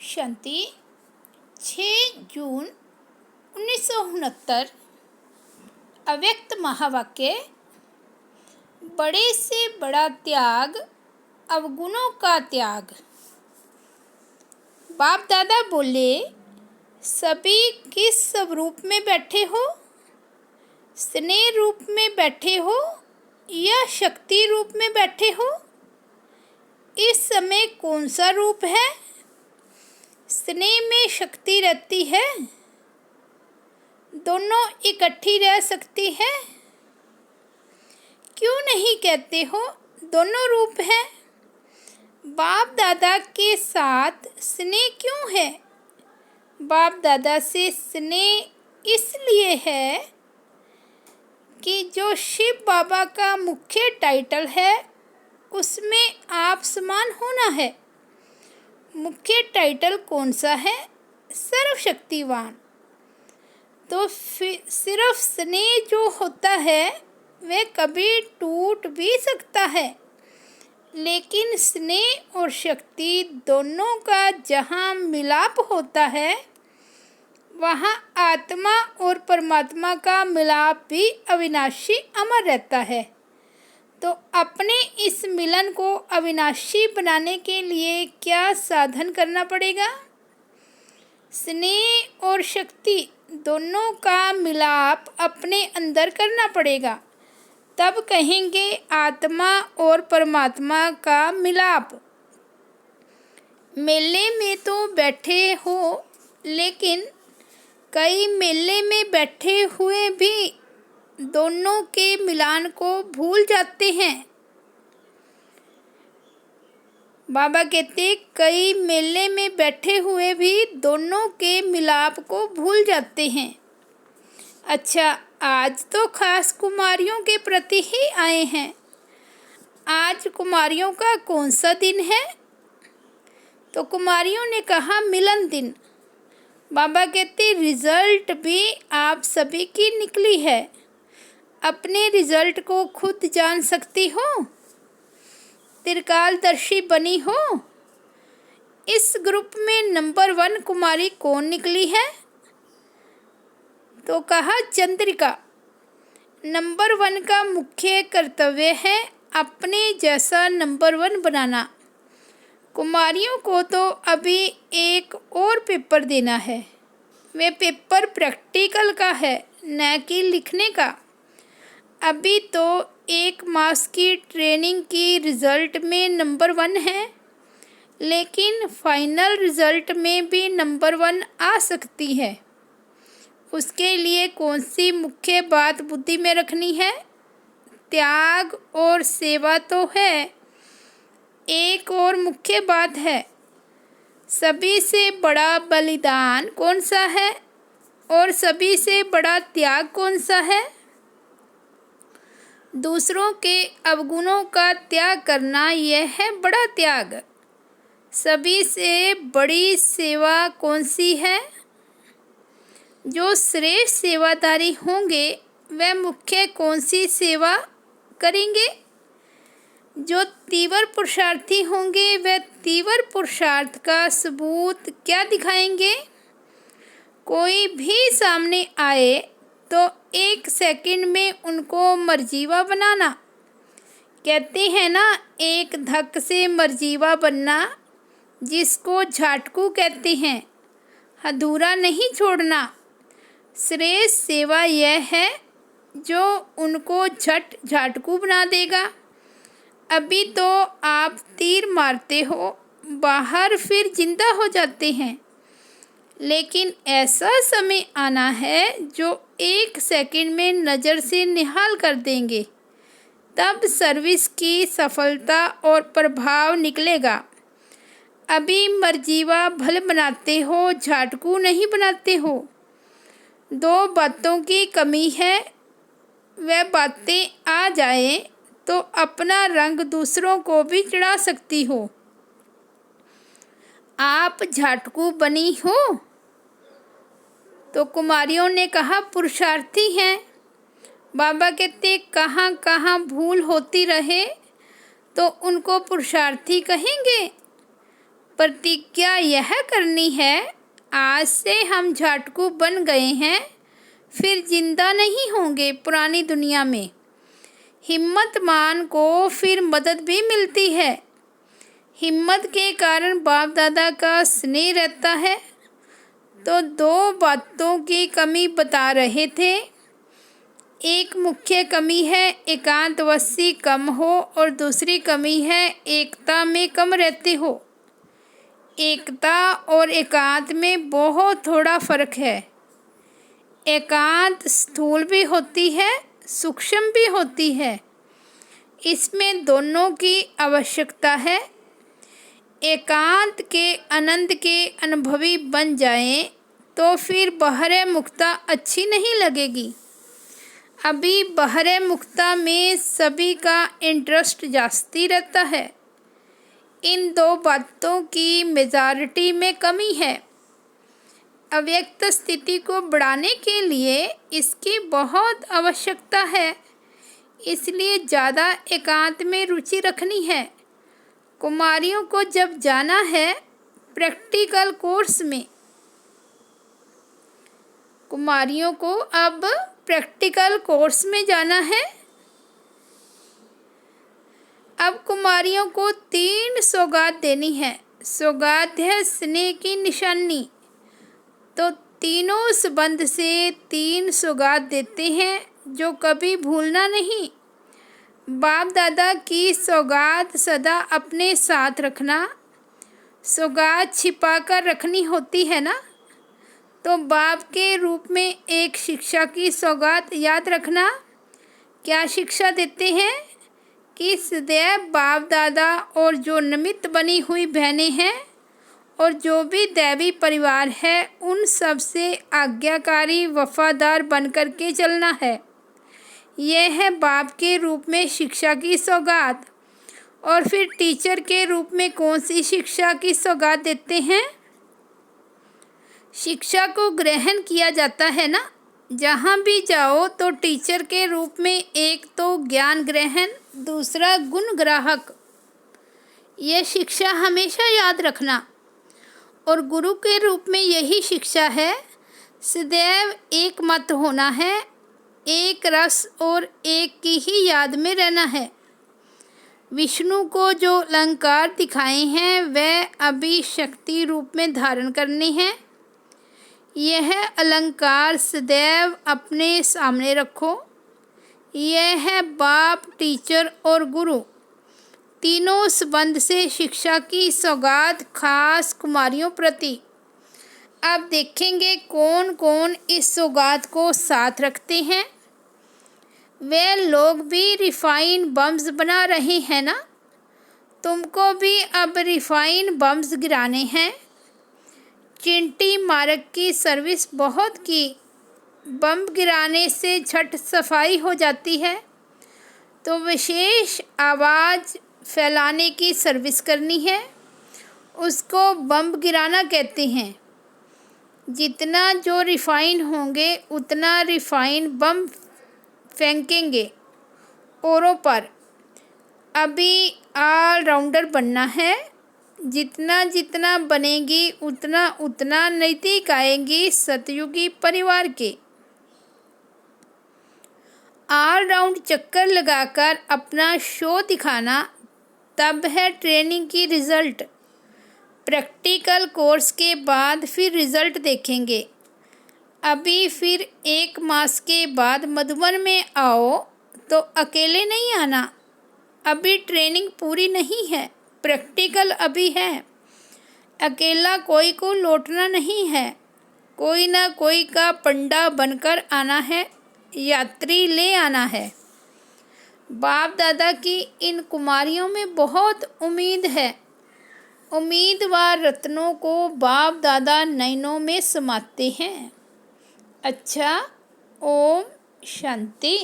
शांति 6 जून 1969। अव्यक्त महावाक्य। बड़े से बड़ा त्याग अवगुणों का त्याग। बाप दादा बोले, सभी किस स्वरूप में बैठे हो? स्नेह रूप में बैठे हो या शक्ति रूप में बैठे हो? इस समय कौन सा रूप है? स्नेह में शक्ति रहती है, दोनों इकट्ठी रह सकती है? क्यों नहीं कहते हो दोनों रूप है? बाप दादा के साथ स्नेह क्यों है? बाप दादा से स्नेह इसलिए है कि जो शिव बाबा का मुख्य टाइटल है उसमें आप समान होना है। मुख्य टाइटल कौन सा है? सर्वशक्तिवान। तो सिर्फ स्नेह जो होता है वह कभी टूट भी सकता है, लेकिन स्नेह और शक्ति दोनों का जहाँ मिलाप होता है वहाँ आत्मा और परमात्मा का मिलाप भी अविनाशी अमर रहता है। तो अपने इस मिलन को अविनाशी बनाने के लिए क्या साधन करना पड़ेगा? स्नेह और शक्ति दोनों का मिलाप अपने अंदर करना पड़ेगा, तब कहेंगे आत्मा और परमात्मा का मिलाप। मेले में तो बैठे हो, लेकिन कई मेले में बैठे हुए भी दोनों के मिलान को भूल जाते हैं। बाबा कहते कई मेले में बैठे हुए भी दोनों के मिलाप को भूल जाते हैं। अच्छा, आज तो खास कुमारियों के प्रति ही आए हैं। आज कुमारियों का कौन सा दिन है? तो कुमारियों ने कहा मिलन दिन। बाबा कहते रिजल्ट भी आप सभी की निकली है। अपने रिजल्ट को खुद जान सकती हो? त्रिकालदर्शी बनी हो? इस ग्रुप में नंबर 1 कुमारी कौन निकली है? तो कहा चंद्रिका। नंबर 1 का मुख्य कर्तव्य है अपने जैसा नंबर 1 बनाना। कुमारियों को तो अभी एक और पेपर देना है। वे पेपर प्रैक्टिकल का है, न कि लिखने का। अभी तो 1 मास की ट्रेनिंग की रिज़ल्ट में नंबर 1 है, लेकिन फाइनल रिज़ल्ट में भी नंबर 1 आ सकती है। उसके लिए कौन सी मुख्य बात बुद्धि में रखनी है? त्याग और सेवा तो है, एक और मुख्य बात है। सभी से बड़ा बलिदान कौन सा है और सभी से बड़ा त्याग कौन सा है? दूसरों के अवगुणों का त्याग करना, यह है बड़ा त्याग। सभी से बड़ी सेवा कौन सी है? जो श्रेष्ठ सेवादारी होंगे वह मुख्य कौन सी सेवा करेंगे? जो तीव्र पुरुषार्थी होंगे वह तीव्र पुरुषार्थ का सबूत क्या दिखाएंगे? कोई भी सामने आए तो 1 सेकंड में उनको मर्जीवा बनाना। कहते हैं ना, एक धक से मर्जीवा बनना, जिसको झाटकू कहते हैं। अधूरा नहीं छोड़ना। श्रेष्ठ सेवा यह है जो उनको झट झाटकू बना देगा। अभी तो आप तीर मारते हो, बाहर फिर जिंदा हो जाते हैं, लेकिन ऐसा समय आना है जो 1 सेकंड में नज़र से निहाल कर देंगे। तब सर्विस की सफलता और प्रभाव निकलेगा। अभी मर्जीवा भल बनाते हो, झाटकू नहीं बनाते हो। 2 बातों की कमी है। वह बातें आ जाए तो अपना रंग दूसरों को भी चढ़ा सकती हो। आप झाटकू बनी हो? तो कुमारियों ने कहा पुरुषार्थी हैं। बाबा कहते कहाँ कहाँ भूल होती रहे तो उनको पुरुषार्थी कहेंगे। प्रतिज्ञा यह करनी है, आज से हम झाटकू बन गए हैं, फिर जिंदा नहीं होंगे पुरानी दुनिया में। हिम्मतमान को फिर मदद भी मिलती है। हिम्मत के कारण बाप दादा का स्नेह रहता है। तो दो बातों की कमी बता रहे थे। एक मुख्य कमी है एकांतवासी कम हो और दूसरी कमी है एकता में कम रहते हो। एकता और एकांत में बहुत थोड़ा फर्क है। एकांत स्थूल भी होती है, सूक्ष्म भी होती है। इसमें दोनों की आवश्यकता है। एकांत के आनंद के अनुभवी बन जाएं तो फिर बहरे मुक्ता अच्छी नहीं लगेगी। अभी बहरे मुक्ता में सभी का इंटरेस्ट जास्ती रहता है। इन दो बातों की मेजॉरिटी में कमी है। अव्यक्त स्थिति को बढ़ाने के लिए इसकी बहुत आवश्यकता है। इसलिए ज़्यादा एकांत में रुचि रखनी है। कुमारियों को जब जाना है प्रैक्टिकल कोर्स में, कुमारियों को अब प्रैक्टिकल कोर्स में जाना है। अब कुमारियों को 3 सौगात देनी है। सौगात है स्नेह की निशानी। तो तीनों संबंध से 3 सौगात देते हैं जो कभी भूलना नहीं। बाप दादा की सौगात सदा अपने साथ रखना। सौगात छिपा कर रखनी होती है ना। तो बाप के रूप में एक शिक्षा की सौगात याद रखना। क्या शिक्षा देते हैं कि सदैव बाप दादा और जो निमित्त बनी हुई बहनें हैं और जो भी दैवी परिवार है उन सब से आज्ञाकारी वफादार बनकर के चलना है। यह है बाप के रूप में शिक्षा की सौगात। और फिर टीचर के रूप में कौन सी शिक्षा की सौगात देते हैं? शिक्षा को ग्रहण किया जाता है ना। जहाँ भी जाओ तो टीचर के रूप में एक तो ज्ञान ग्रहण, दूसरा गुण ग्राहक। यह शिक्षा हमेशा याद रखना। और गुरु के रूप में यही शिक्षा है, सदैव एक मत होना है, एक रस और एक की ही याद में रहना है। विष्णु को जो अलंकार दिखाए हैं वह अभी शक्ति रूप में धारण करने हैं। यह अलंकार सदैव अपने सामने रखो। यह है बाप, टीचर और गुरु तीनों संबंध से शिक्षा की सौगात खास कुमारियों प्रति। अब देखेंगे कौन कौन इस सौगात को साथ रखते हैं। वे लोग भी रिफाइन बम्स बना रहे हैं ना। तुमको भी अब रिफाइन बम्स गिराने हैं। चिंटी मार्ग की सर्विस बहुत की। बम गिराने से झट सफाई हो जाती है। तो विशेष आवाज़ फैलाने की सर्विस करनी है, उसको बम गिराना कहते हैं। जितना जो रिफाइन होंगे उतना रिफाइन बम फेंकेंगे औरों पर। अभी ऑल राउंडर बनना है। जितना जितना बनेगी उतना उतना नज़दीक आएंगी सतयुगी परिवार के। ऑल राउंड चक्कर लगाकर अपना शो दिखाना तब है ट्रेनिंग की रिज़ल्ट। प्रैक्टिकल कोर्स के बाद फिर रिज़ल्ट देखेंगे। अभी फिर 1 मास के बाद मधुबन में आओ तो अकेले नहीं आना। अभी ट्रेनिंग पूरी नहीं है, प्रैक्टिकल अभी है। अकेला कोई को लौटना नहीं है। कोई ना कोई का पंडा बनकर आना है, यात्री ले आना है। बाप दादा की इन कुमारियों में बहुत उम्मीद है। उम्मीदवार रत्नों को बाप दादा नयनों में समाते हैं। अच्छा, ओम शांति।